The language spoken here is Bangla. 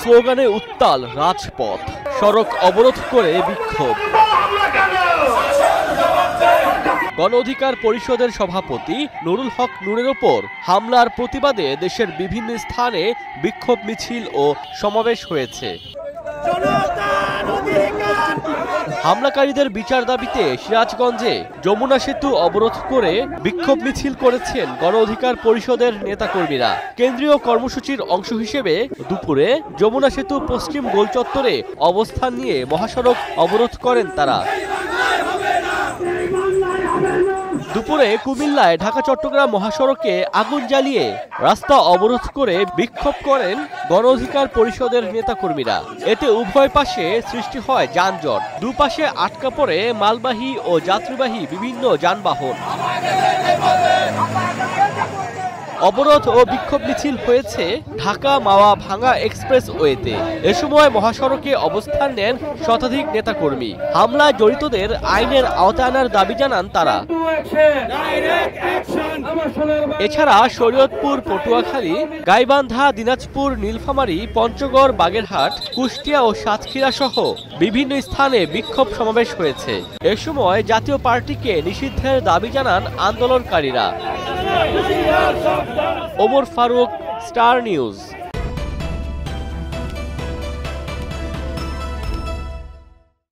স্লোগানে উত্তাল রাজপথ, সড়ক অবরোধ করে বিক্ষোভ। গণ অধিকার পরিষদের সভাপতি নুরুল হক নুরের ওপর হামলার প্রতিবাদে দেশের বিভিন্ন স্থানে বিক্ষোভ মিছিল ও সমাবেশ হয়েছে। হামলাকারীদের বিচার দাবিতে সিরাজগঞ্জে যমুনা সেতু অবরোধ করে বিক্ষোভ মিছিল করেছেন গণ অধিকার পরিষদের নেতাকর্মীরা। কেন্দ্রীয় কর্মসূচির অংশ হিসেবে দুপুরে যমুনা সেতু পশ্চিম গোল চত্বরে অবস্থান নিয়ে মহাসড়ক অবরোধ করেন তারা। দুপুরে কুমিল্লায় ঢাকা চট্টগ্রাম মহাসড়কে আগুন জ্বালিয়ে রাস্তা অবরোধ করে বিক্ষোভ করেন গণ অধিকার পরিষদের নেতাকর্মীরা। এতে উভয় পাশে সৃষ্টি হয় যানজট, দুপাশে আটকা পড়ে মালবাহী ও যাত্রীবাহী বিভিন্ন যানবাহন। অবরোধ ও বিক্ষোভ মিছিল হয়েছে ঢাকা মাওয়া ভাঙ্গা এক্সপ্রেসওয়েতে। এ সময় মহাসড়কে অবস্থান নেন শতাধিক নেতাকর্মী। হামলায় জড়িতদের আইনের আওতায় আনার দাবি জানান তারা। এছাড়া শরীয়তপুর, পটুয়াখালী, গাইবান্ধা, দিনাজপুর, নীলফামারী, পঞ্চগড়, বাগেরহাট, কুষ্টিয়া ও সাতক্ষীরা সহ বিভিন্ন স্থানে বিক্ষোভ সমাবেশ হয়েছে। এ সময় জাতীয় পার্টিকে নিষিদ্ধের দাবি জানান আন্দোলনকারীরা। Omar Faruk, Star news.